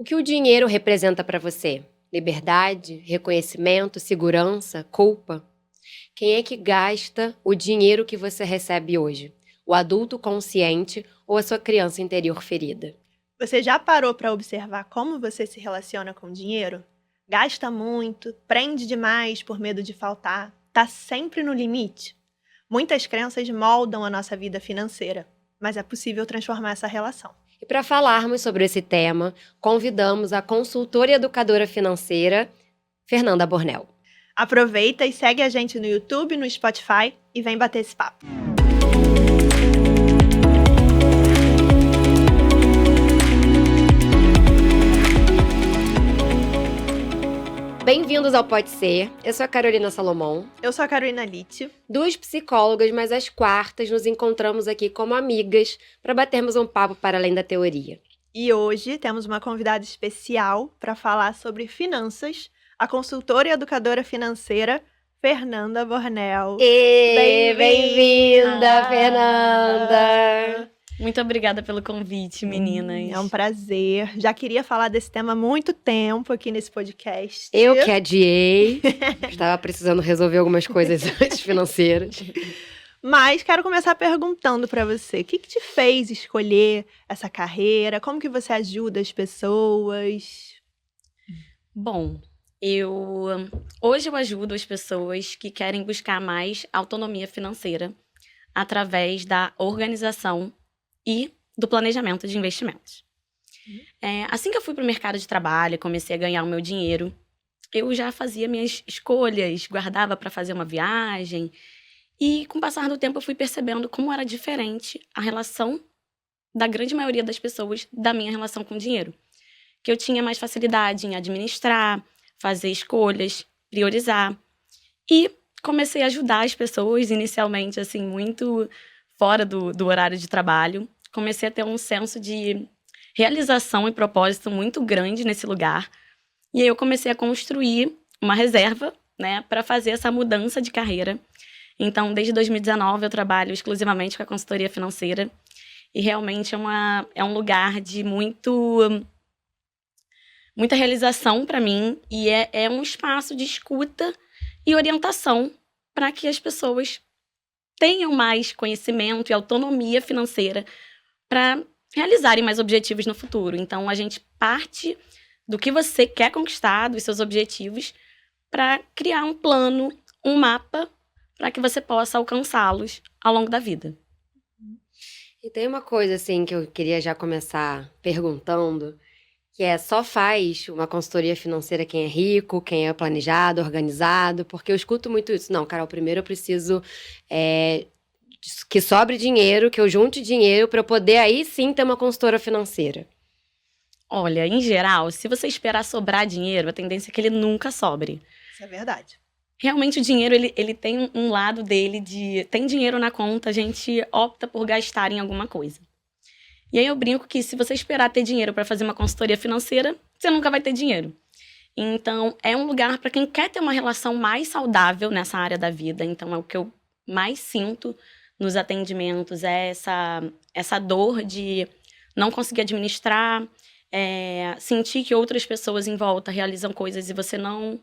O que o dinheiro representa para você? Liberdade, reconhecimento, segurança, culpa? Quem é que gasta o dinheiro que você recebe hoje? O adulto consciente ou a sua criança interior ferida? Você já parou para observar como você se relaciona com dinheiro? Gasta muito, prende demais por medo de faltar, tá sempre no limite? Muitas crenças moldam a nossa vida financeira, mas é possível transformar essa relação. E para falarmos sobre esse tema, convidamos a consultora e educadora financeira, Fernanda Bornel. Aproveita e segue a gente no YouTube, no Spotify e vem bater esse papo. Bem-vindos ao Pode Ser. Eu sou a Carolina Salomão. Eu sou a Carolina Litti. Duas psicólogas, mas às quartas nos encontramos aqui como amigas para batermos um papo para além da teoria. E hoje temos uma convidada especial para falar sobre finanças, a consultora e educadora financeira Fernanda Bornel. Bem-vinda, Fernanda! Muito obrigada pelo convite, meninas. É um prazer. Já queria falar desse tema há muito tempo aqui nesse podcast. Eu que adiei. Estava precisando resolver algumas coisas antes financeiras. Mas quero começar perguntando para você, o que te fez escolher essa carreira? Como que você ajuda as pessoas? Bom, hoje eu ajudo as pessoas que querem buscar mais autonomia financeira através da organização e do planejamento de investimentos. Assim que eu fui para o mercado de trabalho, comecei a ganhar o meu dinheiro, eu já fazia minhas escolhas, guardava para fazer uma viagem. E com o passar do tempo eu fui percebendo como era diferente a relação da grande maioria das pessoas da minha relação com o dinheiro. Que eu tinha mais facilidade em administrar, fazer escolhas, priorizar. E comecei a ajudar as pessoas, inicialmente, assim, muito fora do horário de trabalho. Comecei a ter um senso de realização e propósito muito grande nesse lugar. E aí eu comecei a construir uma reserva, né, para fazer essa mudança de carreira. Então, desde 2019, eu trabalho exclusivamente com a consultoria financeira. E realmente é um lugar de muita realização para mim. E é um espaço de escuta e orientação para que as pessoas tenham mais conhecimento e autonomia financeira para realizarem mais objetivos no futuro. Então, a gente parte do que você quer conquistar, dos seus objetivos, para criar um plano, um mapa, para que você possa alcançá-los ao longo da vida. E tem uma coisa, assim, que eu queria já começar perguntando, que só faz uma consultoria financeira quem é rico, quem é planejado, organizado, porque eu escuto muito isso. Não, Carol, primeiro eu preciso que sobre dinheiro, que eu junte dinheiro para eu poder aí sim ter uma consultora financeira. Olha, em geral, se você esperar sobrar dinheiro, a tendência é que ele nunca sobre. Isso é verdade. Realmente o dinheiro, ele tem um lado dele de... Tem dinheiro na conta, a gente opta por gastar em alguma coisa. E aí eu brinco que se você esperar ter dinheiro para fazer uma consultoria financeira, você nunca vai ter dinheiro. Então, é um lugar para quem quer ter uma relação mais saudável nessa área da vida. Então, é o que eu mais sinto nos atendimentos, é essa dor de não conseguir administrar, sentir que outras pessoas em volta realizam coisas e você não.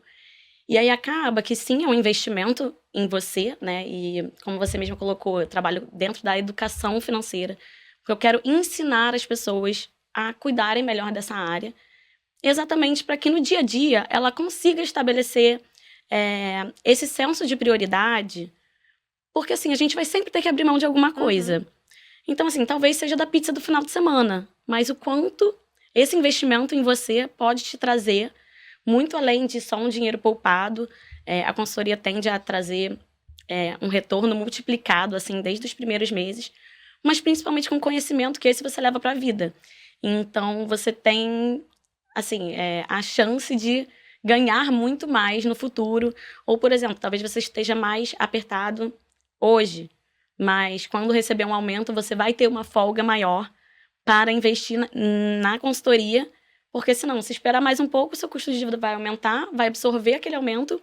E aí acaba que sim, é um investimento em você, né? E como você mesma colocou, eu trabalho dentro da educação financeira, porque eu quero ensinar as pessoas a cuidarem melhor dessa área, exatamente para que no dia a dia ela consiga estabelecer esse senso de prioridade, porque assim, a gente vai sempre ter que abrir mão de alguma coisa. Então assim, talvez seja da pizza do final de semana, mas o quanto esse investimento em você pode te trazer muito além de só um dinheiro poupado. A consultoria tende a trazer um retorno multiplicado, assim, desde os primeiros meses, mas principalmente com conhecimento que esse você leva para a vida. Então, você tem, assim, a chance de ganhar muito mais no futuro. Ou, por exemplo, talvez você esteja mais apertado hoje, mas quando receber um aumento, você vai ter uma folga maior para investir na consultoria, porque senão, se esperar mais um pouco, seu custo de dívida vai aumentar, vai absorver aquele aumento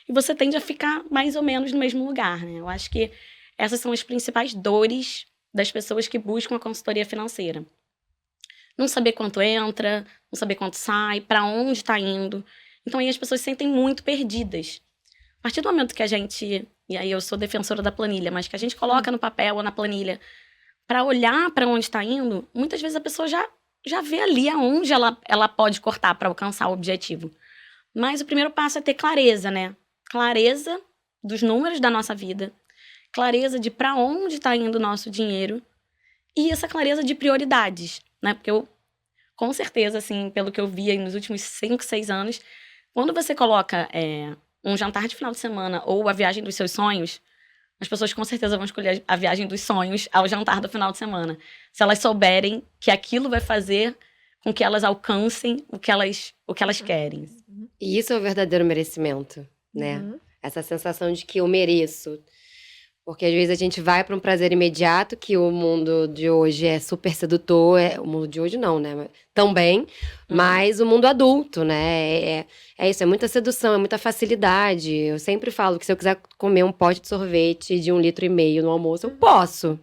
e você tende a ficar mais ou menos no mesmo lugar, né? Eu acho que essas são as principais dores das pessoas que buscam a consultoria financeira. não saber quanto entra, não saber quanto sai, para onde está indo. Então aí as pessoas se sentem muito perdidas. A partir do momento que a gente, e aí eu sou defensora da planilha, mas que a gente coloca no papel ou na planilha para olhar para onde está indo, muitas vezes a pessoa já vê ali aonde ela pode cortar para alcançar o objetivo. Mas o primeiro passo é ter clareza, né? Clareza dos números da nossa vida, clareza de para onde está indo o nosso dinheiro e essa clareza de prioridades, né? Porque eu, com certeza, assim, pelo que eu vi aí nos últimos 5, 6 anos, quando você coloca um jantar de final de semana ou a viagem dos seus sonhos, as pessoas com certeza vão escolher a viagem dos sonhos ao jantar do final de semana. Se elas souberem que aquilo vai fazer com que elas alcancem o que elas querem. E isso é o verdadeiro merecimento, né? Essa sensação de que eu mereço. Porque às vezes a gente vai para um prazer imediato, que o mundo de hoje é super sedutor. O mundo de hoje não, né? Também. Mas o mundo adulto, né? É isso, é muita sedução, é muita facilidade. Eu sempre falo que se eu quiser comer um pote de sorvete de 1,5 litro no almoço, eu posso,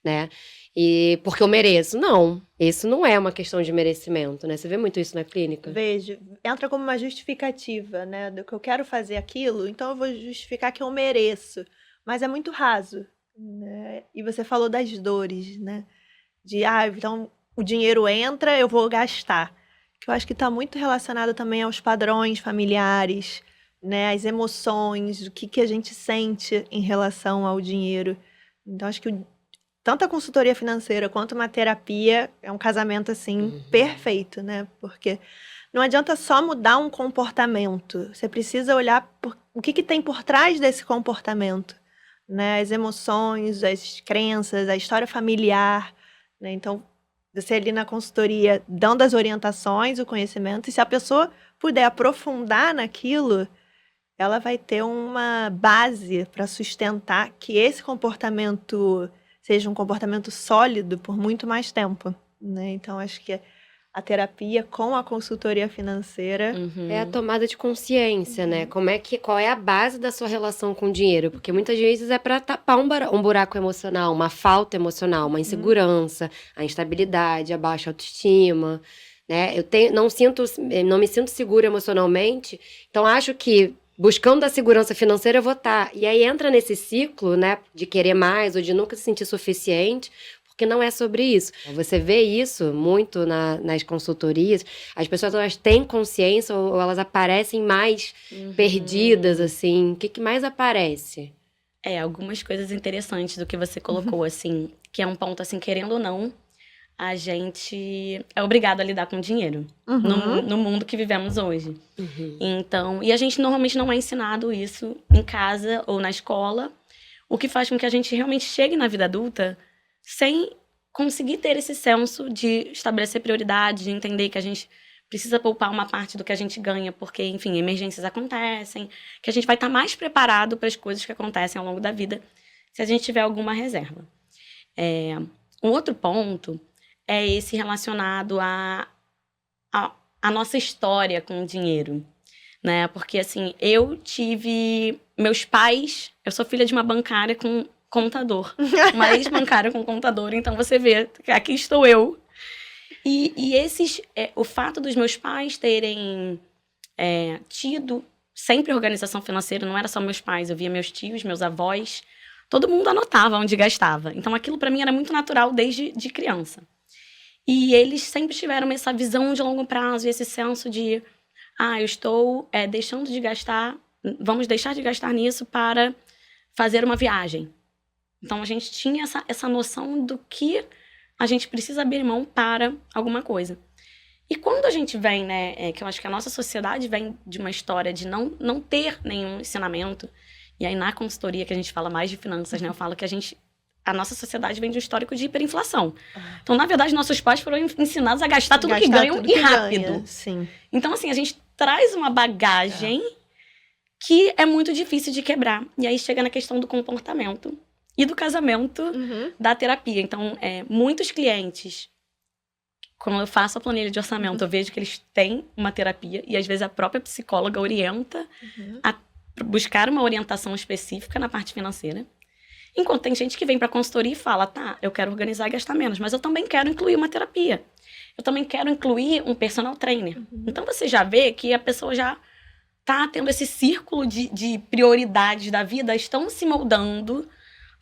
né? E porque eu mereço. Não, isso não é uma questão de merecimento, né? Você vê muito isso na clínica? Vejo. Entra como uma justificativa, né? Do que eu quero fazer aquilo, então eu vou justificar que eu mereço. Mas é muito raso, né? E você falou das dores, né? Então o dinheiro entra, eu vou gastar. Que eu acho que está muito relacionado também aos padrões familiares, né? As emoções, o que a gente sente em relação ao dinheiro. Então acho que tanto a consultoria financeira quanto uma terapia é um casamento, assim, perfeito, né? Porque não adianta só mudar um comportamento. Você precisa olhar o que tem por trás desse comportamento, né? As emoções, as crenças, a história familiar, né? Então, você ali na consultoria dando as orientações, o conhecimento, e se a pessoa puder aprofundar naquilo, ela vai ter uma base para sustentar que esse comportamento seja um comportamento sólido por muito mais tempo, né? Então, acho que a terapia com a consultoria financeira é a tomada de consciência, né? Qual é a base da sua relação com o dinheiro? Porque muitas vezes é para tapar um buraco emocional, uma falta emocional, uma insegurança, a instabilidade, a baixa autoestima, né? Não me sinto segura emocionalmente, então acho que buscando a segurança financeira eu vou estar. E aí entra nesse ciclo, né, de querer mais ou de nunca se sentir suficiente, porque não é sobre isso. Você vê isso muito nas consultorias. As pessoas, elas têm consciência ou elas aparecem mais perdidas, assim. O que mais aparece? Algumas coisas interessantes do que você colocou, assim, que é um ponto, assim, querendo ou não, a gente é obrigado a lidar com dinheiro no mundo que vivemos hoje. Então, e a gente normalmente não é ensinado isso em casa ou na escola, o que faz com que a gente realmente chegue na vida adulta sem conseguir ter esse senso de estabelecer prioridade, de entender que a gente precisa poupar uma parte do que a gente ganha, porque, enfim, emergências acontecem, que a gente vai estar mais preparado para as coisas que acontecem ao longo da vida se a gente tiver alguma reserva. Um outro ponto é esse relacionado à nossa história com o dinheiro, né? Porque, assim, eu sou filha de uma bancária com contador, uma ex-bancária com contador, então você vê que aqui estou eu. E o fato dos meus pais terem tido sempre organização financeira, não era só meus pais, eu via meus tios, meus avós, todo mundo anotava onde gastava. Então aquilo para mim era muito natural desde de criança. E eles sempre tiveram essa visão de longo prazo, esse senso de, eu estou deixando de gastar, vamos deixar de gastar nisso para fazer uma viagem. Então a gente tinha essa noção do que a gente precisa abrir mão para alguma coisa. E quando a gente vem, né, que eu acho que a nossa sociedade vem de uma história de não ter nenhum ensinamento, e aí na consultoria que a gente fala mais de finanças, né, eu falo que a nossa sociedade vem de um histórico de hiperinflação. Então, na verdade, nossos pais foram ensinados a gastar tudo que ganham e rápido. Sim. Então, assim, a gente traz uma bagagem que é muito difícil de quebrar. E aí chega na questão do comportamento e do casamento da terapia. Então, muitos clientes, quando eu faço a planilha de orçamento, eu vejo que eles têm uma terapia e às vezes a própria psicóloga orienta a buscar uma orientação específica na parte financeira. Enquanto tem gente que vem para consultoria e fala, tá, eu quero organizar e gastar menos, mas eu também quero incluir uma terapia. Eu também quero incluir um personal trainer. Então você já vê que a pessoa já tá tendo esse círculo de prioridades da vida, estão se moldando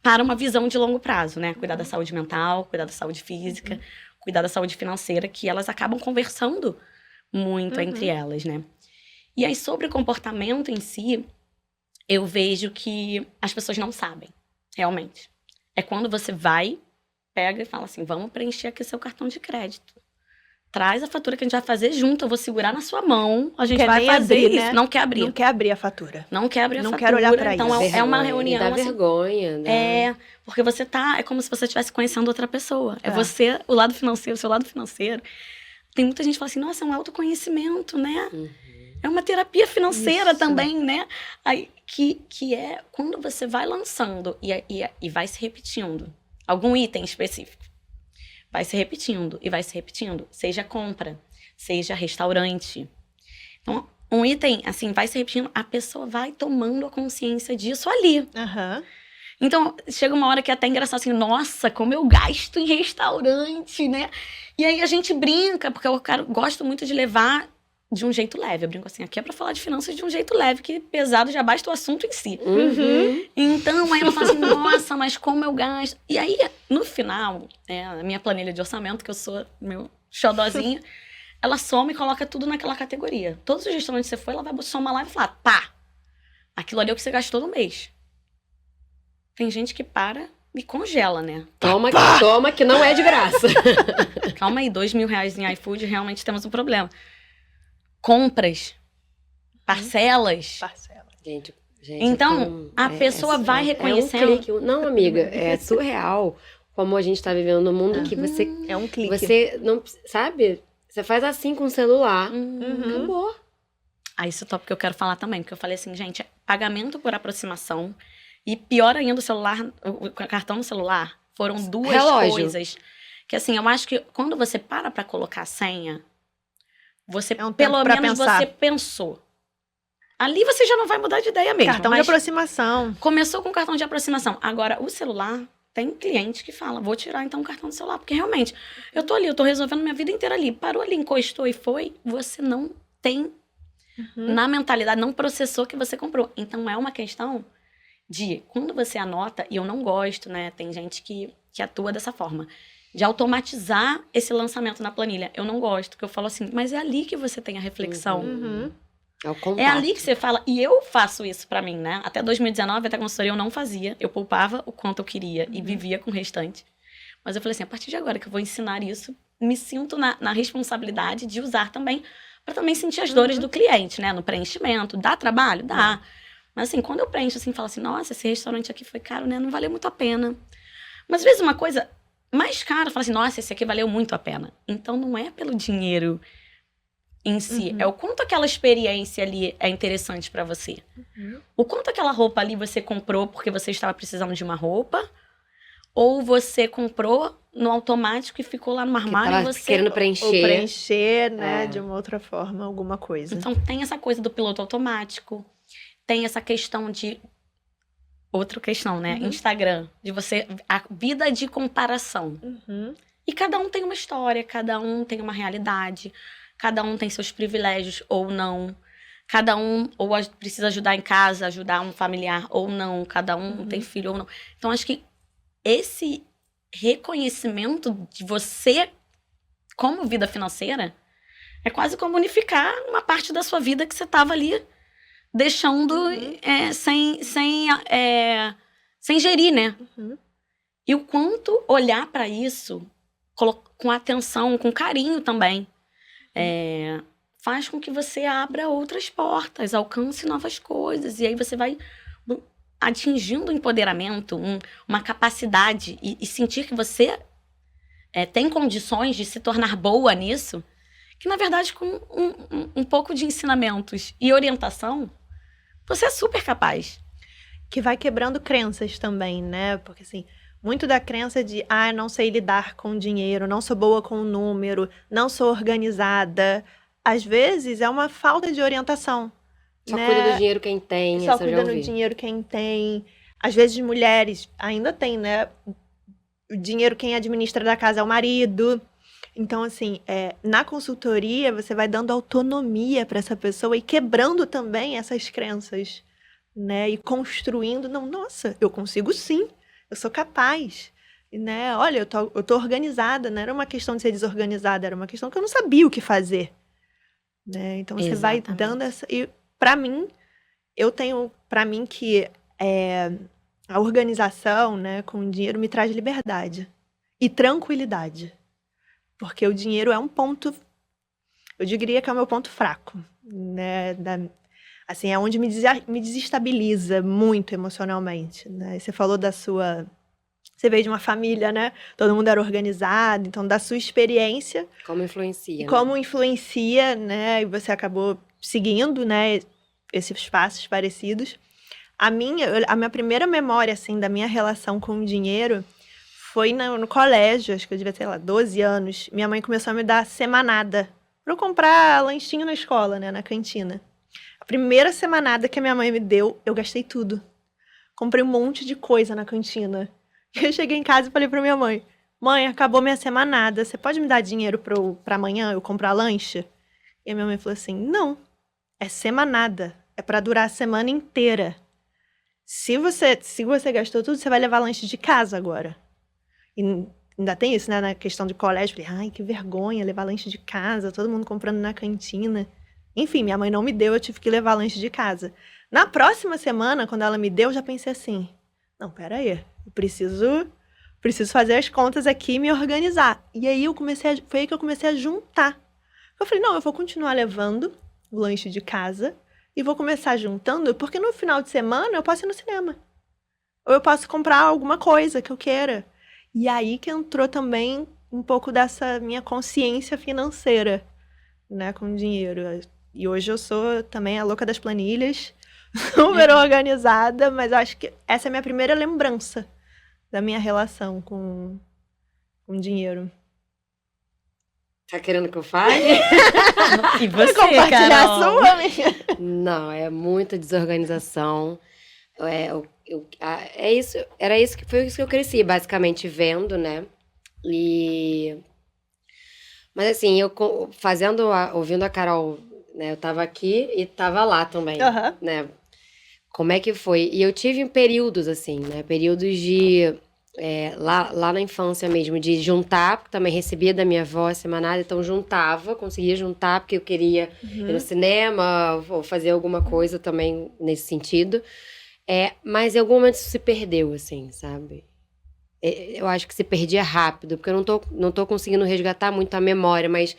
para uma visão de longo prazo, né? Cuidar da saúde mental, cuidar da saúde física, cuidar da saúde financeira, que elas acabam conversando muito entre elas, né? E aí, sobre o comportamento em si, eu vejo que as pessoas não sabem, realmente. É quando você vai, pega e fala assim, vamos preencher aqui seu cartão de crédito. Traz a fatura que a gente vai fazer junto, eu vou segurar na sua mão, a gente Quer vai nem fazer abrir, isso. né? Não quer abrir. Não quer abrir a fatura. Não quer abrir a Não fatura. quero olhar pra então isso. é uma Vergonha, reunião. dá assim, vergonha, dá. é, porque você tá. É como se você estivesse conhecendo outra pessoa. É É. você, o lado financeiro, o seu lado financeiro. Tem muita gente que fala assim, nossa, é um autoconhecimento, né? É uma terapia financeira Isso. também, né? Aí, que é quando você vai lançando e vai se repetindo. Algum item específico. Vai se repetindo e vai se repetindo. Seja compra, seja restaurante. Então, um item, assim, vai se repetindo, a pessoa vai tomando a consciência disso ali. Aham. Então, chega uma hora que é até engraçado assim, nossa, como eu gasto em restaurante, né? E aí a gente brinca, porque eu gosto muito de levar de um jeito leve. Eu brinco assim, aqui é pra falar de finanças de um jeito leve, que pesado já basta o assunto em si. Então, aí ela fala assim, nossa, mas como eu gasto? E aí, no final, a minha planilha de orçamento, que eu sou meu xodózinho, ela soma e coloca tudo naquela categoria. Todos os restaurantes que você foi, ela vai somar lá e falar, pá, aquilo ali é o que você gastou no mês. Tem gente que para e congela, né? Toma que não é de graça. Calma aí, R$2.000 em iFood, realmente temos um problema. Compras, parcelas. Parcela. Gente, Então, a pessoa vai reconhecendo. É um clique. Não, amiga, é surreal como a gente tá vivendo num mundo que você, É um clique. você não, sabe? Você faz assim com o celular, acabou. Aí esse tópico que eu quero falar também, porque eu falei assim, gente, pagamento por aproximação e pior ainda o cartão no celular, foram duas Relógio. coisas que assim, eu acho que quando você para pra colocar a senha, você É um tempo pelo pra menos pensar. você pensou. Ali você já não vai mudar de ideia mesmo. Cartão de mas aproximação. começou com cartão de aproximação. Agora, o celular, tem cliente que fala, vou tirar então o cartão do celular, porque realmente, eu tô ali, eu tô resolvendo minha vida inteira ali. Parou ali, encostou e foi, você não tem na mentalidade, não processou que você comprou. Então, é uma questão de, quando você anota, e eu não gosto, né, tem gente que atua dessa forma, de automatizar esse lançamento na planilha. Eu não gosto, que eu falo assim, mas é ali que você tem a reflexão. É o contato. É ali que você fala, e eu faço isso pra mim, né? Até 2019, até a consultoria eu não fazia, eu poupava o quanto eu queria e vivia com o restante. Mas eu falei assim, a partir de agora que eu vou ensinar isso, me sinto na responsabilidade de usar também, pra também sentir as dores do cliente, né? No preenchimento, dá trabalho? Dá. Mas assim, quando eu preencho assim, falo assim, nossa, esse restaurante aqui foi caro, né? Não valeu muito a pena. Mas às vezes uma coisa mais cara, fala assim, nossa, esse aqui valeu muito a pena. Então não é pelo dinheiro em si, é o quanto aquela experiência ali é interessante pra você. O quanto aquela roupa ali você comprou porque você estava precisando de uma roupa, ou você comprou no automático e ficou lá no armário tava e você... querendo Ou preencher. preencher, né, de uma outra forma, alguma coisa. Então tem essa coisa do piloto automático, tem essa questão de... Outra questão, né? Instagram, de você... A vida de comparação. E cada um tem uma história, cada um tem uma realidade, cada um tem seus privilégios ou não. Cada um ou precisa ajudar em casa, ajudar um familiar ou não. Cada um tem filho ou não. Então, acho que esse reconhecimento de você como vida financeira é quase como unificar uma parte da sua vida que você estava ali deixando sem gerir, né? E o quanto olhar para isso com atenção, com carinho também, faz com que você abra outras portas, alcance novas coisas. E aí você vai atingindo um empoderamento, uma capacidade e sentir que você tem condições de se tornar boa nisso, que na verdade com um pouco de ensinamentos e orientação, você é super capaz. Que vai quebrando crenças também, né? Porque assim, muito da crença de, não sei lidar com dinheiro, não sou boa com o número, não sou organizada. Às vezes é uma falta de orientação. Só né? cuida do dinheiro quem tem, Só essa eu já cuida do ouvi. dinheiro quem tem. Às vezes, mulheres ainda tem, né? O dinheiro, quem administra da casa é o marido. Então, assim, na consultoria, você vai dando autonomia para essa pessoa e quebrando também essas crenças, né? E construindo, não, nossa, eu consigo sim, eu sou capaz, né? Olha, eu tô organizada, não era uma questão de ser desorganizada, era uma questão que eu não sabia o que fazer, né? Então, você vai Exatamente. dando essa... E, para mim, eu tenho, para mim, que a organização, né, com o dinheiro me traz liberdade e tranquilidade. Porque o dinheiro é um ponto, eu diria que é o meu ponto fraco, né? Assim, é onde me desestabiliza muito emocionalmente, né? Você falou você veio de uma família, né? Todo mundo era organizado, então da sua experiência Como influencia, e né? como influencia, né? E você acabou seguindo, né? Esses passos parecidos. A minha primeira memória, assim, da minha relação com o dinheiro foi no colégio, acho que eu devia ter, lá, 12 anos. Minha mãe começou a me dar semanada pra eu comprar lanchinho na escola, né, na cantina. A primeira semanada que a minha mãe me deu, eu gastei tudo. Comprei um monte de coisa na cantina. E eu cheguei em casa e falei pra minha mãe, mãe, acabou minha semanada, você pode me dar dinheiro pra amanhã eu comprar lanche? E a minha mãe falou assim, não, é semanada, é pra durar a semana inteira. Se você gastou tudo, você vai levar lanche de casa agora. E ainda tem isso, né? Na questão de colégio. Falei, ai, que vergonha levar lanche de casa, todo mundo comprando na cantina. Enfim, minha mãe não me deu, eu tive que levar lanche de casa. Na próxima semana, quando ela me deu, eu já pensei assim, não, peraí, eu preciso fazer as contas aqui e me organizar. E aí foi aí que eu comecei a juntar. Eu falei, não, eu vou continuar levando o lanche de casa e vou começar juntando, porque no final de semana eu posso ir no cinema. Ou eu posso comprar alguma coisa que eu queira. E aí que entrou também um pouco dessa minha consciência financeira, né, com o dinheiro. E hoje eu sou também a louca das planilhas, super organizada, mas acho que essa é a minha primeira lembrança da minha relação com dinheiro. Tá querendo que eu fale? E você, Compartilhar Carol? a sua, amiga? Não, é muita desorganização. É isso, foi isso que eu cresci, basicamente, vendo, né? Mas assim, ouvindo a Carol, né? Eu tava aqui e tava lá também, Aham. né? Como é que foi? E eu tive períodos, assim, né? Períodos de... lá na infância mesmo, de juntar, porque também recebia da minha avó a semanada, então conseguia juntar, porque eu queria ir no cinema, ou fazer alguma coisa também nesse sentido. Mas em algum momento isso se perdeu, assim, sabe? Eu acho que se perdia rápido, porque eu não tô conseguindo resgatar muito a memória, mas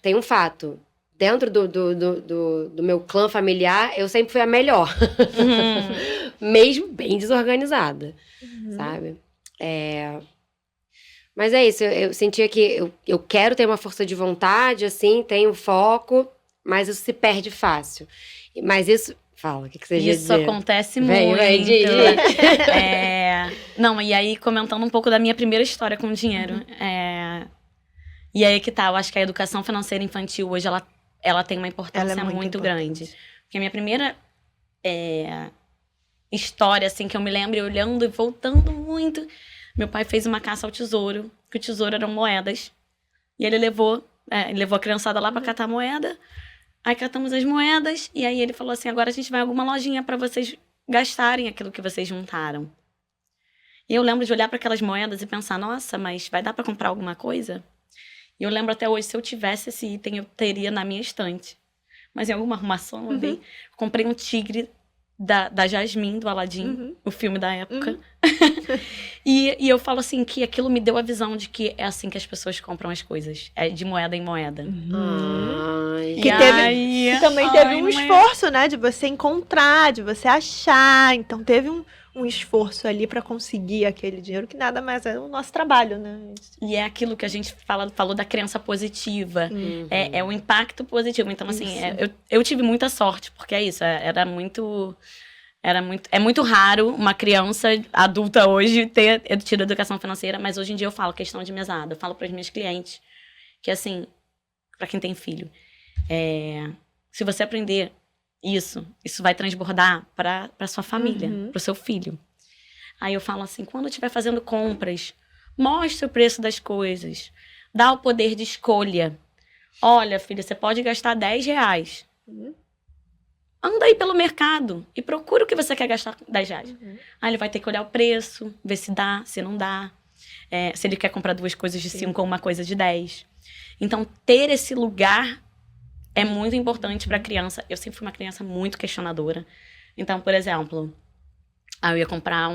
tem um fato. Dentro do meu clã familiar, eu sempre fui a melhor. Mesmo bem desorganizada, sabe? Mas é isso, eu sentia que eu quero ter uma força de vontade, assim, tenho foco, mas isso se perde fácil. Mas isso... Fala, o que você ia Isso dizer? acontece Vem, muito. diz. Não, e aí comentando um pouco da minha primeira história com dinheiro. E aí que tá, eu acho que a educação financeira infantil hoje, ela tem uma importância muito grande. Porque a minha primeira história, assim, que eu me lembro olhando e voltando muito, meu pai fez uma caça ao tesouro, que o tesouro eram moedas. E ele levou a criançada lá pra catar moeda. Aí catamos as moedas, e aí ele falou assim, agora a gente vai em alguma lojinha pra vocês gastarem aquilo que vocês juntaram. E eu lembro de olhar para aquelas moedas e pensar, nossa, mas vai dar pra comprar alguma coisa? E eu lembro até hoje, se eu tivesse esse item, eu teria na minha estante. Mas em alguma arrumação, eu comprei um tigre da Jasmine, do Aladdin, o filme da época. E eu falo assim, que aquilo me deu a visão de que é assim que as pessoas compram as coisas. É de moeda em moeda. Que também teve um esforço, né? De você encontrar, de você achar. Então teve um esforço ali para conseguir aquele dinheiro, que nada mais é o nosso trabalho, né? E é aquilo que a gente falou da crença positiva. É o impacto positivo. Então, assim, eu tive muita sorte, porque é isso, é muito raro uma criança adulta hoje ter tido educação financeira, mas hoje em dia eu falo questão de mesada. Eu falo para os meus clientes que, assim, para quem tem filho, se você aprender Isso vai transbordar para sua família, Uhum. para o seu filho. Aí eu falo assim, quando estiver fazendo compras, mostre o preço das coisas, dá o poder de escolha. Olha, filha, você pode gastar R$10. Uhum. Anda aí pelo mercado e procura o que você quer gastar R$10. Uhum. Aí ele vai ter que olhar o preço, ver se dá, se não dá. Se ele quer comprar 2 coisas de 5 ou uma coisa de 10. Então, ter esse lugar é muito importante para a criança. Eu sempre fui uma criança muito questionadora. Então, por exemplo, eu ia comprar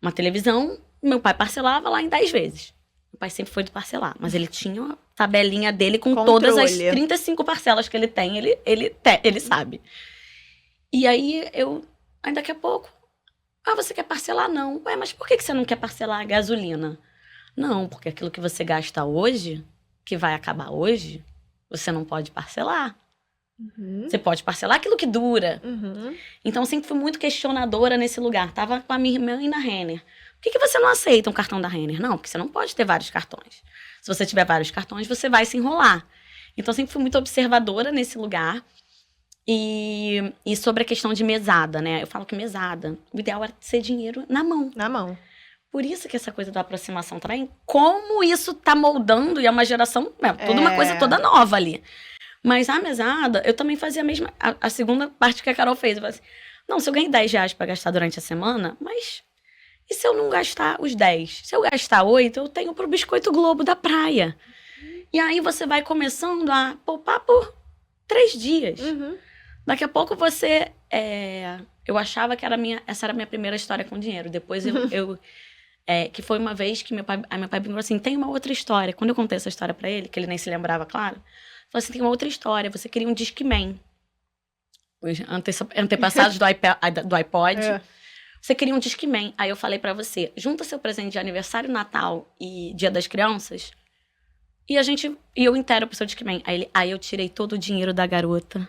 uma televisão, meu pai parcelava lá em 10 vezes. Meu pai sempre foi de parcelar, mas ele tinha uma tabelinha dele com todas as Controle. 35 parcelas que ele tem, ele sabe. E aí, aí daqui a pouco, você quer parcelar? Não. Ué, mas por que você não quer parcelar a gasolina? Não, porque aquilo que você gasta hoje, que vai acabar hoje, você não pode parcelar. Uhum. Você pode parcelar aquilo que dura. Uhum. Então, eu sempre fui muito questionadora nesse lugar. Tava com a minha irmã e na Renner. Por que você não aceita um cartão da Renner? Não, porque você não pode ter vários cartões. Se você tiver vários cartões, você vai se enrolar. Então, eu sempre fui muito observadora nesse lugar. E sobre a questão de mesada, né? Eu falo que mesada, o ideal era ser dinheiro na mão. Na mão. Por isso que essa coisa da aproximação também, como isso tá moldando, e é uma geração, tudo uma coisa toda nova ali. Mas a mesada, eu também fazia a mesma, a segunda parte que a Carol fez. Eu falei assim, não, se eu ganhei R$10 pra gastar durante a semana, mas e se eu não gastar os 10? Se eu gastar 8, eu tenho pro Biscoito Globo da praia. E aí você vai começando a poupar por 3 dias. Uhum. Daqui a pouco você... eu achava que essa era a minha primeira história com dinheiro. Depois que foi uma vez que meu pai falou assim, tem uma outra história. Quando eu contei essa história pra ele, que ele nem se lembrava, claro, falou assim, tem uma outra história. Você queria um Discman. Os antepassados do iPod. É. Você queria um Discman. Aí eu falei pra você, junta seu presente de aniversário, Natal e Dia das Crianças e eu inteiro pro seu Discman. Aí eu tirei todo o dinheiro da garota.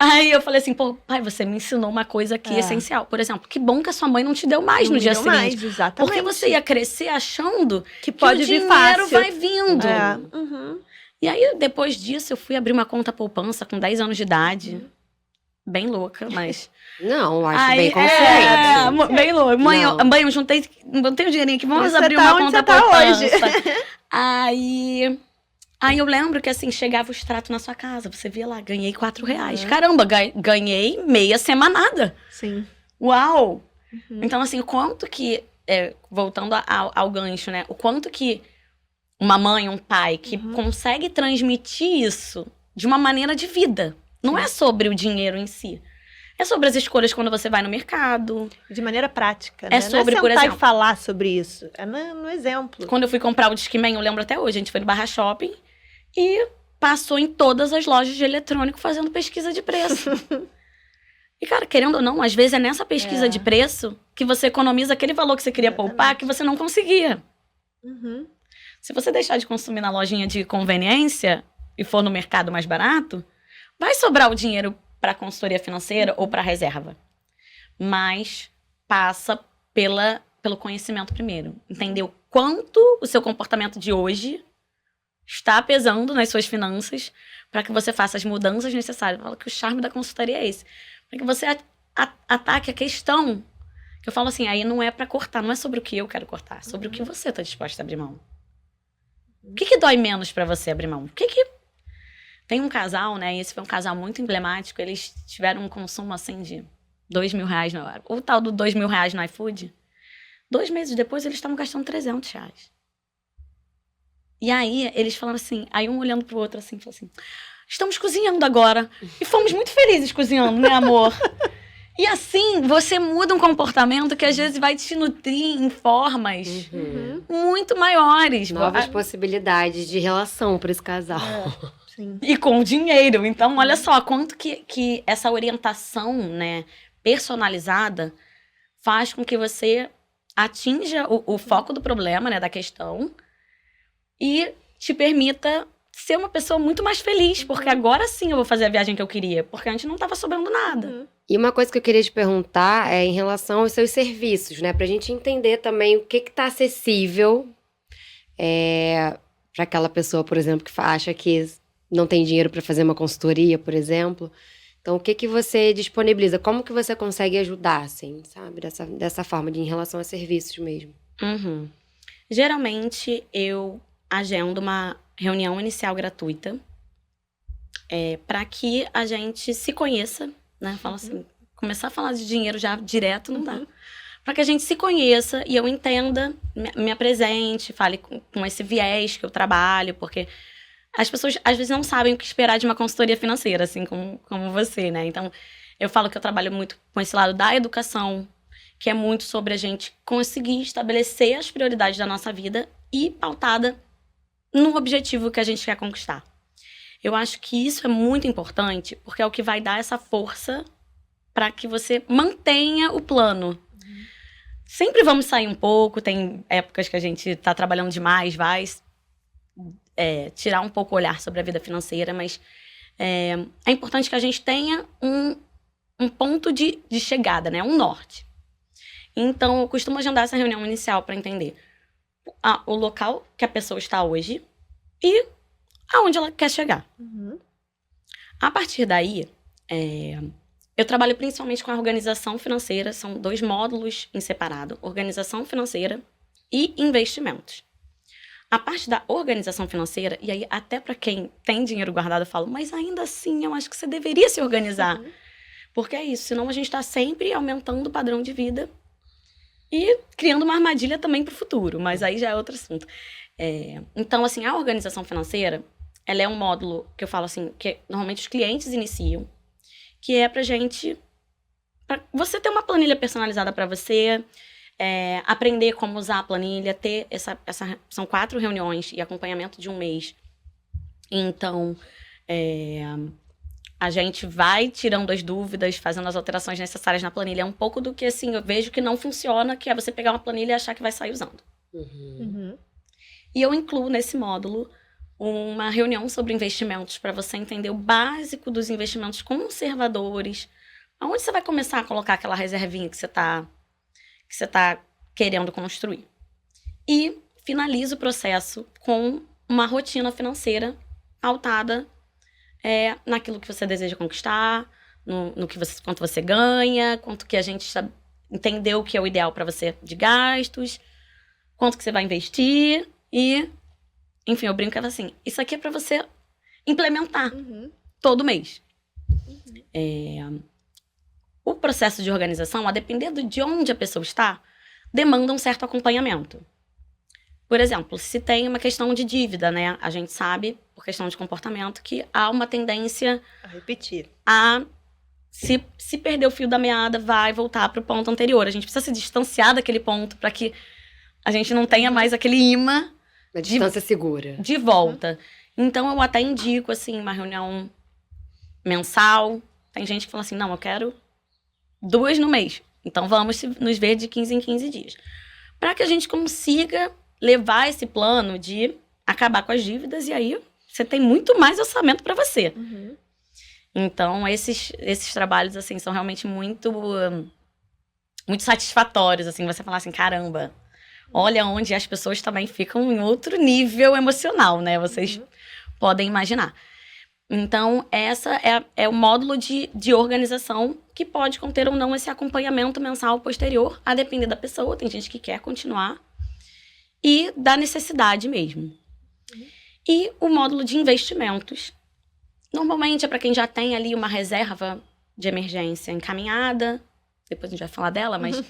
Aí eu falei assim, pô, pai, você me ensinou uma coisa aqui essencial. Por exemplo, que bom que a sua mãe não te deu mais Não no dia deu seguinte. mais, exatamente. Porque você ia crescer achando que que pode o vir dinheiro fácil. vai vindo. Uhum. E aí, depois disso, eu fui abrir uma conta poupança com 10 anos de idade. Bem louca, mas... Não, acho Aí, bem consciente. bem louca. Mãe, Não. eu juntei o dinheirinho aqui, vamos Você abrir tá uma onde conta você tá poupança. hoje. Aí eu lembro que, assim, chegava o extrato na sua casa. Você via lá, ganhei R$4. Caramba, ganhei meia semanada. Sim. Uau! Uhum. Então, assim, o quanto que... voltando ao gancho, né? O quanto que uma mãe, um pai, que consegue transmitir isso de uma maneira de vida. Não é sobre o dinheiro em si. É sobre as escolhas quando você vai no mercado. De maneira prática, né? É sobre, não é por sentar exemplo... e falar sobre isso. É no exemplo. Quando eu fui comprar o Discman, eu lembro até hoje, a gente foi no Barra Shopping e passou em todas as lojas de eletrônico fazendo pesquisa de preço. E, cara, querendo ou não, às vezes é nessa pesquisa de preço que você economiza aquele valor que você queria poupar que você não conseguia. Uhum. Se você deixar de consumir na lojinha de conveniência e for no mercado mais barato, vai sobrar o dinheiro para consultoria financeira ou para reserva. Mas passa pelo conhecimento primeiro. Entender o quanto o seu comportamento de hoje está pesando nas suas finanças para que você faça as mudanças necessárias. Eu falo que o charme da consultoria é esse. Para que você ataque a questão. Que eu falo assim, aí não é para cortar, não é sobre o que eu quero cortar, é sobre o que você está disposto a abrir mão. O que dói menos para você abrir mão? Tem um casal, né? E esse foi um casal muito emblemático. Eles tiveram um consumo, assim, de R$2.000 na hora. O tal do R$2.000 no iFood. 2 meses depois, eles estavam gastando R$300. E aí, eles falaram assim... Aí um olhando pro outro, assim, falou assim... Estamos cozinhando agora. E fomos muito felizes cozinhando, né, amor? E assim, você muda um comportamento que às vezes vai te nutrir em formas muito maiores. Novas possibilidades de relação para esse casal. Sim. E com o dinheiro. Então, olha só, quanto que essa orientação, né, personalizada faz com que você atinja o foco do problema, né, da questão e te permita ser uma pessoa muito mais feliz, porque agora sim eu vou fazer a viagem que eu queria, porque antes não estava sobrando nada. E uma coisa que eu queria te perguntar é em relação aos seus serviços, né? Pra gente entender também o que tá acessível para aquela pessoa, por exemplo, que acha que não tem dinheiro para fazer uma consultoria, por exemplo. Então, o que que você disponibiliza? Como que você consegue ajudar, assim, sabe? Dessa forma, em relação a serviços mesmo. Uhum. Geralmente, eu agendo uma reunião inicial gratuita para que a gente se conheça, né? Fala assim, começar a falar de dinheiro já direto não dá. Para que a gente se conheça e eu entenda, me apresente, fale com esse viés que eu trabalho, porque as pessoas às vezes não sabem o que esperar de uma consultoria financeira, assim como você, né? Então, eu falo que eu trabalho muito com esse lado da educação, que é muito sobre a gente conseguir estabelecer as prioridades da nossa vida e pautada no objetivo que a gente quer conquistar. Eu acho que isso é muito importante, porque é o que vai dar essa força para que você mantenha o plano. Sempre vamos sair um pouco, tem épocas que a gente está trabalhando demais, vai tirar um pouco o olhar sobre a vida financeira, mas é importante que a gente tenha um ponto de chegada, né? Um norte. Então, eu costumo agendar essa reunião inicial para entender o local que a pessoa está hoje e aonde ela quer chegar. A partir daí, eu trabalho principalmente com a organização financeira, são 2 módulos em separado, organização financeira e investimentos. A parte da organização financeira, e aí até para quem tem dinheiro guardado eu falo, mas ainda assim eu acho que você deveria se organizar. Porque é isso, senão a gente está sempre aumentando o padrão de vida e criando uma armadilha também para o futuro, mas aí já é outro assunto. Então, assim, a organização financeira, ela é um módulo que eu falo assim, que normalmente os clientes iniciam, que é pra você ter uma planilha personalizada para você, aprender como usar a planilha, ter são 4 reuniões e acompanhamento de 1 mês. Então, a gente vai tirando as dúvidas, fazendo as alterações necessárias na planilha. É um pouco do que, assim, eu vejo que não funciona, que é você pegar uma planilha e achar que vai sair usando. E eu incluo nesse módulo uma reunião sobre investimentos para você entender o básico dos investimentos conservadores, aonde você vai começar a colocar aquela reservinha que você tá querendo construir. E finaliza o processo com uma rotina financeira pautada naquilo que você deseja conquistar, quanto você ganha, quanto que a gente entendeu que é o ideal para você de gastos, quanto que você vai investir e, enfim, eu brincava assim, isso aqui é para você implementar todo mês. O processo de organização, a depender de onde a pessoa está, demanda um certo acompanhamento. Por exemplo, se tem uma questão de dívida, né? A gente sabe, por questão de comportamento, que há uma tendência a repetir. Se perder o fio da meada, vai voltar para o ponto anterior. A gente precisa se distanciar daquele ponto para que a gente não tenha mais aquele imã Uma distância segura. de volta. Então, eu até indico, assim, uma reunião mensal. Tem gente que fala assim, não, eu quero 2 no mês. Então, vamos nos ver de 15 em 15 dias. Para que a gente consiga levar esse plano de acabar com as dívidas e aí você tem muito mais orçamento para você. Então, esses trabalhos, assim, são realmente muito satisfatórios, assim, você falar assim, caramba, olha onde as pessoas também ficam em outro nível emocional, né? Vocês podem imaginar. Então, essa é o módulo de organização que pode conter ou não esse acompanhamento mensal posterior, a depender da pessoa. Tem gente que quer continuar e da necessidade mesmo. E o módulo de investimentos. Normalmente é para quem já tem ali uma reserva de emergência encaminhada, depois a gente vai falar dela, mas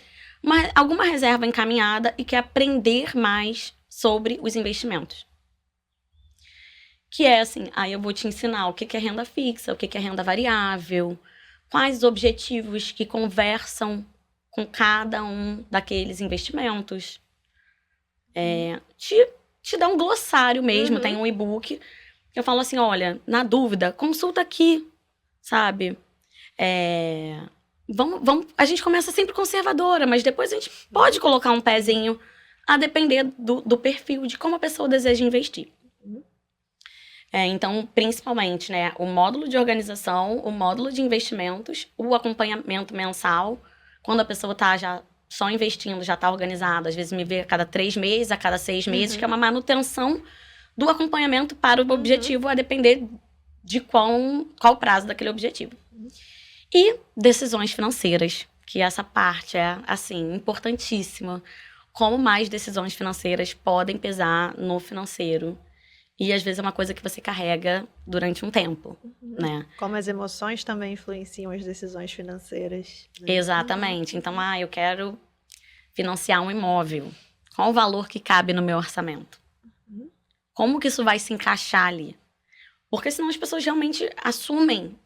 alguma reserva encaminhada e quer aprender mais sobre os investimentos. Que é assim, aí eu vou te ensinar o que é renda fixa, o que é renda variável, quais objetivos que conversam com cada um daqueles investimentos. Te dá um glossário mesmo, tem um e-book. Eu falo assim, olha, na dúvida, consulta aqui, sabe? A gente começa sempre conservadora, mas depois a gente pode colocar um pezinho a depender do perfil, de como a pessoa deseja investir. Então, principalmente, né, o módulo de organização, o módulo de investimentos, o acompanhamento mensal, quando a pessoa está já só investindo, já está organizada, às vezes me vê a cada 3 meses, a cada 6 meses, que é uma manutenção do acompanhamento para o objetivo, a depender de qual prazo daquele objetivo. E decisões financeiras, que essa parte é, assim, importantíssima. Como mais decisões financeiras podem pesar no financeiro. E, às vezes, é uma coisa que você carrega durante um tempo, né? Como as emoções também influenciam as decisões financeiras. Né? Exatamente. Então, eu quero financiar um imóvel. Qual o valor que cabe no meu orçamento? Como que isso vai se encaixar ali? Porque senão as pessoas realmente assumem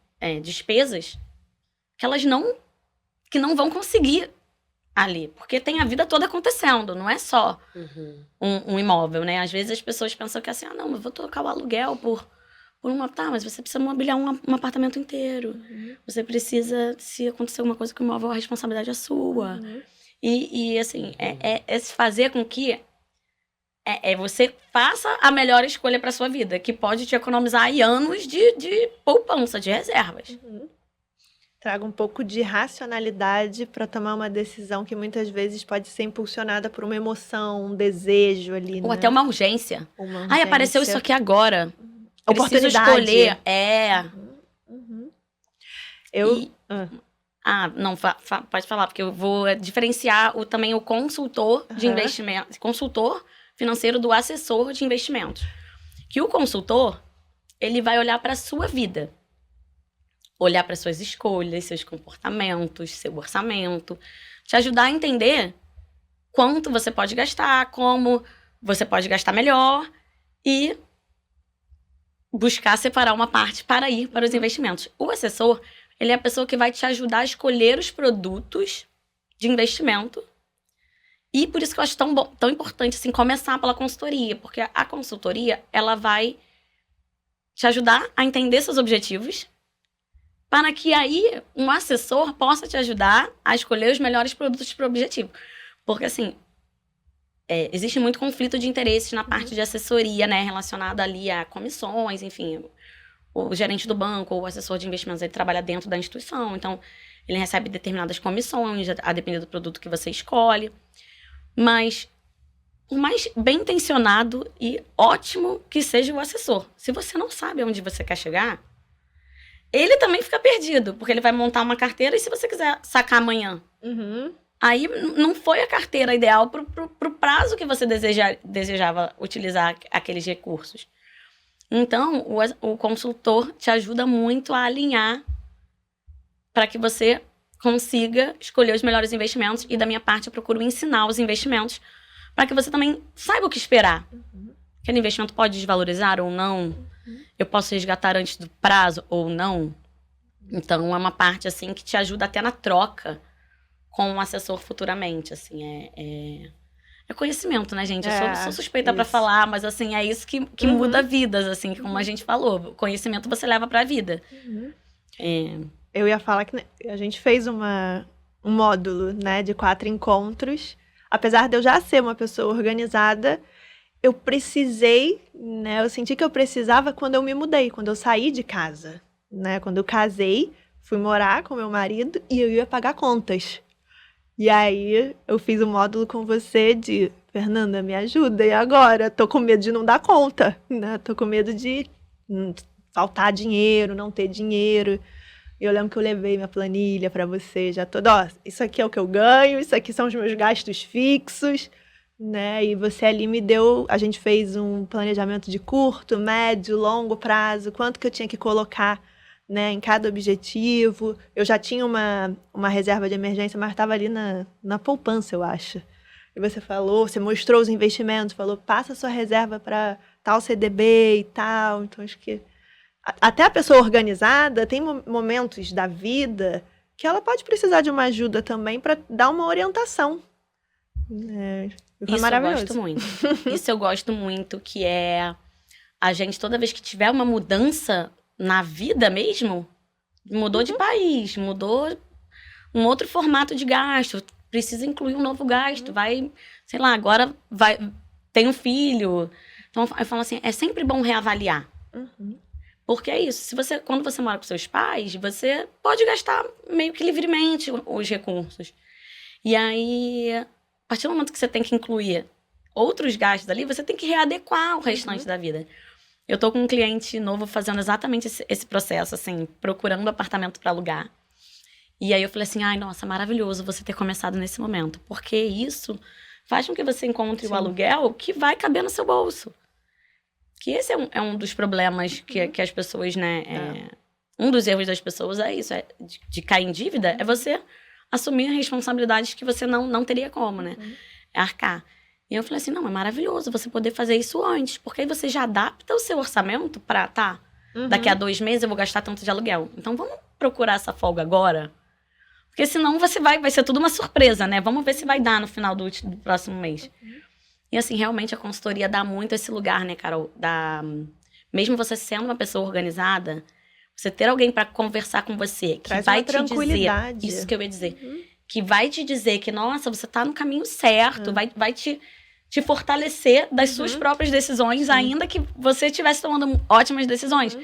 despesas que não vão conseguir ali. Porque tem a vida toda acontecendo, não é só um imóvel, né? Às vezes as pessoas pensam que assim, não, eu vou trocar o aluguel por uma... Tá, mas você precisa mobiliar um apartamento inteiro. Você precisa, se acontecer alguma coisa com o imóvel, a responsabilidade é sua. E assim, é se fazer com que você faça a melhor escolha para sua vida, que pode te economizar aí anos de poupança, de reservas. Traga um pouco de racionalidade para tomar uma decisão que muitas vezes pode ser impulsionada por uma emoção, um desejo ali, Ou né? até uma urgência. Uma Ai, apareceu urgência. isso aqui agora. Preciso Oportunidade. escolher. Não, pode falar, porque eu vou diferenciar também o consultor de investimento, consultor financeiro do assessor de investimentos. Que o consultor, ele vai olhar para a sua vida. Olhar para suas escolhas, seus comportamentos, seu orçamento. Te ajudar a entender quanto você pode gastar, como você pode gastar melhor e buscar separar uma parte para ir para os investimentos. O assessor, ele é a pessoa que vai te ajudar a escolher os produtos de investimento. E por isso que eu acho tão importante assim, começar pela consultoria. Porque a consultoria, ela vai te ajudar a entender seus objetivos, para que aí um assessor possa te ajudar a escolher os melhores produtos para o objetivo. Porque, assim, existe muito conflito de interesses na parte de assessoria, né? Relacionada ali a comissões, enfim. O gerente do banco ou o assessor de investimentos, ele trabalha dentro da instituição. Então, ele recebe determinadas comissões, a depender do produto que você escolhe. Mas, por mais bem intencionado e ótimo que seja o assessor, se você não sabe onde você quer chegar, ele também fica perdido, porque ele vai montar uma carteira e se você quiser sacar amanhã, aí não foi a carteira ideal pro prazo que você desejava utilizar aqueles recursos. Então, o consultor te ajuda muito a alinhar para que você consiga escolher os melhores investimentos e, da minha parte, eu procuro ensinar os investimentos para que você também saiba o que esperar. Aquele investimento pode desvalorizar ou não? Eu posso resgatar antes do prazo ou não? Então, é uma parte, assim, que te ajuda até na troca com um assessor futuramente, assim, é conhecimento, né, gente? Eu sou suspeita para falar, mas, assim, é isso que muda vidas, assim, como a gente falou. Conhecimento você leva para a vida. Eu ia falar que a gente fez um módulo, né, de 4 encontros. Apesar de eu já ser uma pessoa organizada, eu precisei, né? Eu senti que eu precisava quando eu me mudei, quando eu saí de casa, né? Quando eu casei, fui morar com meu marido e eu ia pagar contas. E aí eu fiz um módulo com você de, Fernanda, me ajuda, e agora? Tô com medo de não dar conta, né? Tô com medo de faltar dinheiro, não ter dinheiro. Eu lembro que eu levei minha planilha para você, já toda, isso aqui é o que eu ganho, isso aqui são os meus gastos fixos, né? E você ali me deu, a gente fez um planejamento de curto, médio, longo prazo, quanto que eu tinha que colocar, né, em cada objetivo. Eu já tinha uma reserva de emergência, mas estava ali na poupança, eu acho. E você falou, você mostrou os investimentos, falou, passa a sua reserva para tal CDB e tal. Então, acho que até a pessoa organizada tem momentos da vida que ela pode precisar de uma ajuda também para dar uma orientação. Foi maravilhoso. Eu gosto muito. Isso eu gosto muito, que é a gente, toda vez que tiver uma mudança na vida mesmo, mudou de país, mudou um outro formato de gasto, precisa incluir um novo gasto, vai, sei lá, agora tem um filho. Então, eu falo assim, é sempre bom reavaliar. Porque é isso, quando você mora com seus pais, você pode gastar meio que livremente os recursos. E aí, a partir do momento que você tem que incluir outros gastos ali, você tem que readequar o restante da vida. Eu tô com um cliente novo fazendo exatamente esse processo, assim, procurando apartamento para alugar. E aí eu falei assim, ai, nossa, maravilhoso você ter começado nesse momento. Porque isso faz com que você encontre o aluguel que vai caber no seu bolso. Que esse é um dos problemas que as pessoas, né... Um dos erros das pessoas é isso, de cair em dívida, é você assumir responsabilidades que você não teria como, né? É arcar. E eu falei assim, não, é maravilhoso você poder fazer isso antes, porque aí você já adapta o seu orçamento pra, daqui a 2 meses eu vou gastar tanto de aluguel. Então vamos procurar essa folga agora, porque senão vai ser tudo uma surpresa, né? Vamos ver se vai dar no final do próximo mês. E assim, realmente a consultoria dá muito esse lugar, né, Carol? Mesmo você sendo uma pessoa organizada, você ter alguém pra conversar com você, que Traz vai uma te dizer... tranquilidade. Isso que eu ia dizer. Que vai te dizer que, nossa, você tá no caminho certo, vai te fortalecer das suas próprias decisões, ainda que você estivesse tomando ótimas decisões.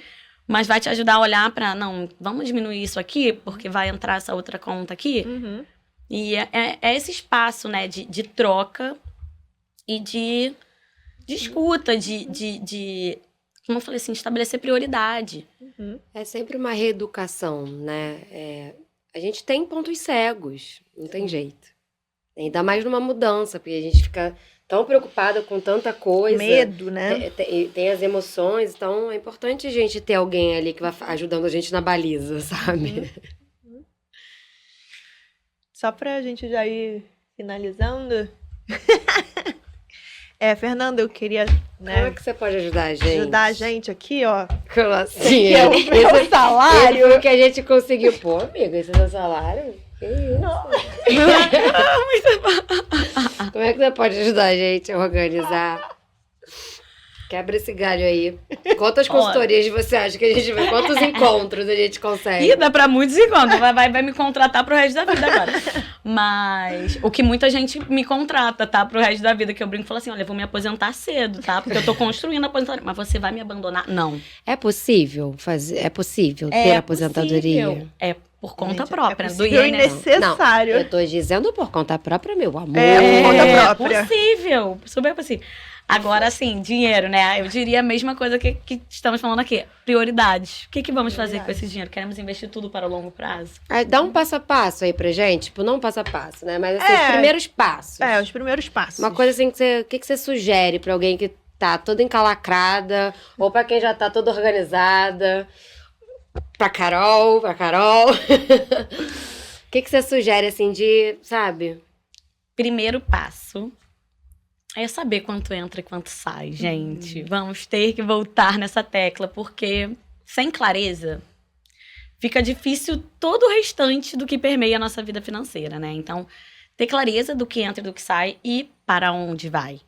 Mas vai te ajudar a olhar pra, não, vamos diminuir isso aqui, porque vai entrar essa outra conta aqui. E é esse espaço, né, de troca e de escuta, como eu falei assim, estabelecer prioridade. É sempre uma reeducação, né? A gente tem pontos cegos, não tem jeito. Ainda mais numa mudança, porque a gente fica tão preocupada com tanta coisa. Medo, né? Tem as emoções, então é importante a gente ter alguém ali que vai ajudando a gente na baliza, sabe? Só pra gente já ir finalizando. Fernanda, eu queria, né, Como é que você pode ajudar a gente? ajudar a gente aqui, ó. Como assim? Que é o meu salário. Esse foi o que a gente conseguiu. Pô, amiga, esse é seu salário? Que isso? Como é que você pode ajudar a gente a organizar? Quebra esse galho aí. Quantas consultorias você acha que a gente vai? Quantos encontros a gente consegue? Ih, dá pra muitos encontros. Vai me contratar pro resto da vida agora. Mas o que muita gente me contrata, tá? Pro resto da vida. Que eu brinco e falo assim, olha, eu vou me aposentar cedo, tá? Porque eu tô construindo a aposentadoria. Mas você vai me abandonar? Não. É possível ter aposentadoria? Possível. É por conta Gente, própria. é do possível e INSS. necessário. Eu tô dizendo por conta própria, meu amor. É, por conta própria. Possível. Super possível. Agora, assim, dinheiro, né? Eu diria a mesma coisa que estamos falando aqui. Prioridades. O que vamos fazer com esse dinheiro? Queremos investir tudo para o longo prazo? Dá um passo a passo aí pra gente. Tipo, não um passo a passo, né? Mas assim, os primeiros passos. Os primeiros passos. Uma coisa assim, o que você sugere pra alguém que tá toda encalacrada, ou pra quem já tá toda organizada, pra Carol. O que você sugere, assim, de, sabe? Primeiro passo é saber quanto entra e quanto sai, gente. Vamos ter que voltar nessa tecla, porque sem clareza fica difícil todo o restante do que permeia a nossa vida financeira, né? Então, ter clareza do que entra e do que sai e para onde vai.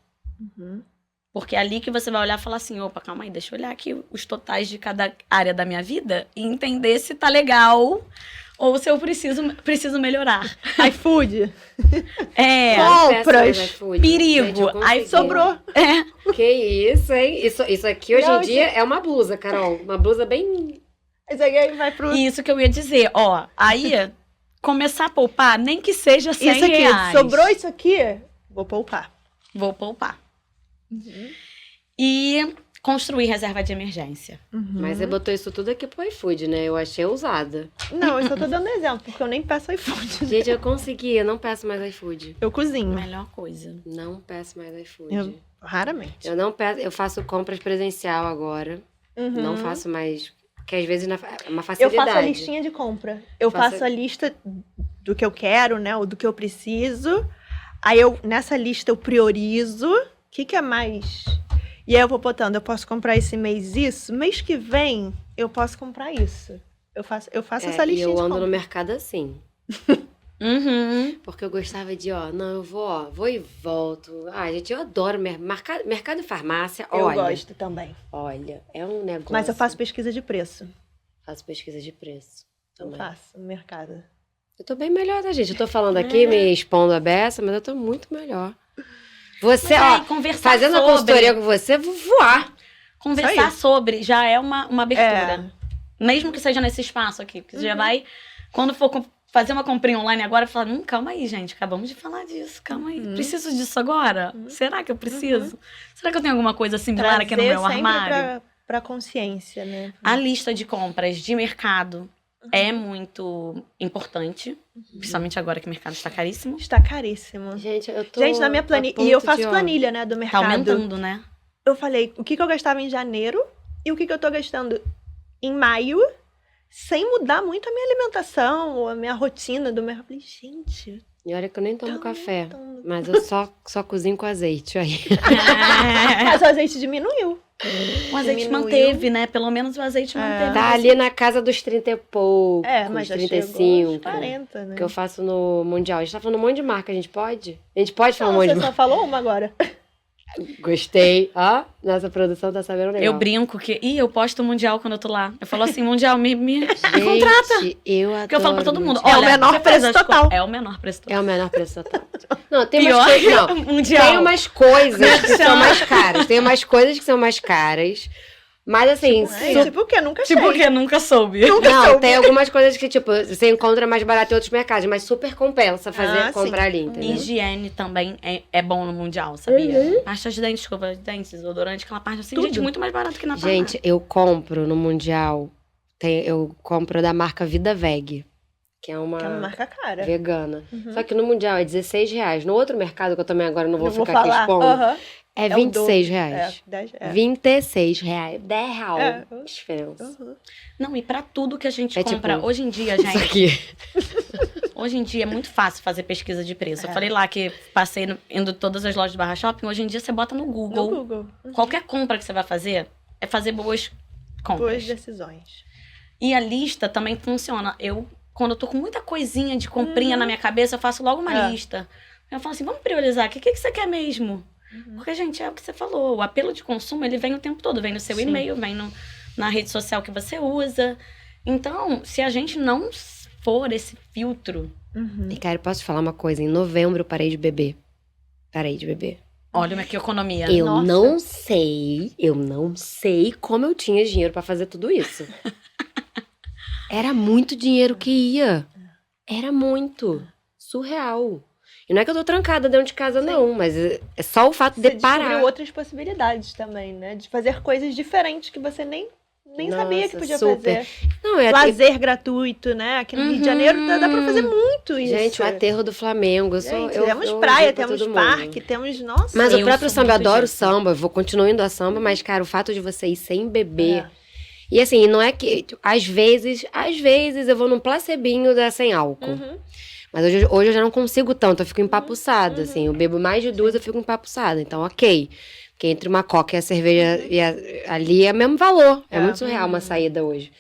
Porque é ali que você vai olhar e falar assim, opa, calma aí, deixa eu olhar aqui os totais de cada área da minha vida e entender se tá legal ou se eu preciso melhorar. iFood. Compras. Compras. Perigo. Aí sobrou. Que isso, hein? Isso aqui hoje em dia é uma blusa, Carol. Uma blusa bem... Isso aí vai pro... Isso que eu ia dizer, ó. Aí, começar a poupar, nem que seja R$100. Isso aqui, sobrou isso aqui, vou poupar. Vou poupar. E construir reserva de emergência. Mas você botou isso tudo aqui pro iFood, né? Eu achei ousada. Não, eu só tô dando exemplo, porque eu nem peço iFood. Gente, eu consegui. Eu não peço mais iFood. Eu cozinho. Melhor coisa. Não peço mais iFood. Raramente. Eu não peço... Eu faço compras presencial agora. Não faço mais... Porque às vezes é uma Eu facilidade. faço a listinha de compra. Eu faço a lista do que eu quero, né? Ou do que eu preciso. Aí nessa lista eu priorizo. O que é mais? E aí eu vou botando, eu posso comprar esse mês isso. Mês que vem, eu posso comprar isso. Eu faço essa listinha e eu de ando compra. no mercado assim. Porque eu gostava de, eu vou e volto. Gente, eu adoro mercado e farmácia. Eu Olha, gosto também. olha, é um negócio. Mas eu faço pesquisa de preço. Faço pesquisa de preço Eu também. faço no mercado. Eu tô bem melhor, tá, gente? Eu tô falando aqui, me expondo a beça, mas eu tô muito melhor. Você, conversar fazendo a consultoria com você, vou voar. Conversar sobre já é uma abertura. Mesmo que seja nesse espaço aqui. Porque você já vai, quando for fazer uma comprinha online agora, falar, calma aí, gente, acabamos de falar disso, calma aí. Preciso disso agora? Será que eu preciso? Será que eu tenho alguma coisa similar aqui no meu armário? Pra consciência, né? A lista de compras de mercado é muito importante, principalmente agora que o mercado está caríssimo. Está caríssimo. Gente, eu tô Gente, na minha a planilha. ponto E eu de, faço ó, planilha, né, do Tá mercado. aumentando, né? Eu falei o que eu gastava em janeiro e o que eu tô gastando em maio, sem mudar muito a minha alimentação ou a minha rotina do mercado. Eu falei, gente. E olha que eu nem tomo tá café, aumentando. mas eu só cozinho com azeite aí. Mas o azeite diminuiu. O azeite Diminuiu. manteve, né? Pelo menos o azeite manteve. Tá ali na casa dos 30 e poucos, Mas já 35. chegou aos 40, né? Que eu faço no Mundial. A gente tá falando um monte de marca, a gente pode? A gente pode falar um Não, monte de você marca? só falou uma agora. Gostei. Ó, nossa produção tá sabendo legal. Eu brinco que... eu posto o Mundial quando eu tô lá. Eu falo assim, Mundial, me Gente, eu adoro. Porque eu falo pra todo mundo, Mundial. É o olha, menor você faz preço as total. É o menor preço total. É o menor preço total. Não, tem Pior umas coisas... que Não, o Mundial. tem umas coisas que são mais caras. Tem umas coisas que são mais caras. Mas assim... Tipo o quê? Nunca achei. Tipo o quê? Nunca soube. Não, tem algumas coisas que, tipo, você encontra mais barato em outros mercados, mas super compensa fazer, comprar ali, entendeu? Higiene também é bom no Mundial, sabia? Pasta de dente, escova de dente, desodorante, aquela parte assim, Tudo. gente, muito mais barato que na Gente, eu compro no Mundial, eu compro da marca Vida Veg, que é uma Que é uma marca cara. vegana. Uhum. Só que no Mundial é R$16. No outro mercado, que eu também agora não vou Eu vou ficar aqui falar. expondo, Aham. é o R$26. É, 10 é. R$26. R$10 É. diferença. Uhum. Não, e pra tudo que a gente É compra, tipo, hoje em dia, Isso gente, aqui. hoje em dia é muito fácil fazer pesquisa de preço. É. Eu falei lá que passei indo todas as lojas do Barra Shopping, hoje em dia você bota no No Google. Google. Qualquer compra que você vai fazer, é fazer boas compras. Boas decisões. E a lista também funciona. Quando eu tô com muita coisinha de comprinha na minha cabeça, eu faço logo uma É. lista. Eu falo assim, vamos priorizar. O que você quer mesmo? Porque, gente, é o que você falou. O apelo de consumo, ele vem o tempo todo. Vem no seu Sim. e-mail, vem na rede social que você usa. Então, se a gente não for esse filtro... Uhum. E, cara, eu posso te falar uma coisa? Em novembro eu parei de beber. Parei de beber. Olha que economia. Eu Nossa. não sei como eu tinha dinheiro pra fazer tudo isso. Era muito dinheiro que ia. Era muito. Surreal. E não é que eu tô trancada dentro de casa, não, mas é só o fato Você de parar. descobriu outras possibilidades também, né? De fazer coisas diferentes que você nem sabia que Nossa, podia super. fazer. Não, é Lazer gratuito, né? Aqui no Rio de Janeiro dá pra fazer muito isso. Gente, o aterro do Flamengo. Gente, eu temos eu praia, digo pra temos todo mundo. parque, temos... Nossa. Mas o Eu próprio sou samba, eu muito adoro disso. samba, vou continuar indo a samba, mas, cara, o fato de você ir sem beber. É. E assim, não é que. Às vezes eu vou num placebinho sem álcool. Uhum. Mas hoje eu já não consigo tanto, eu fico empapuçada, assim. Eu bebo mais de duas, eu fico empapuçada. Então, ok. Porque entre uma coca e a cerveja ali é o mesmo valor. É muito surreal uma saída hoje.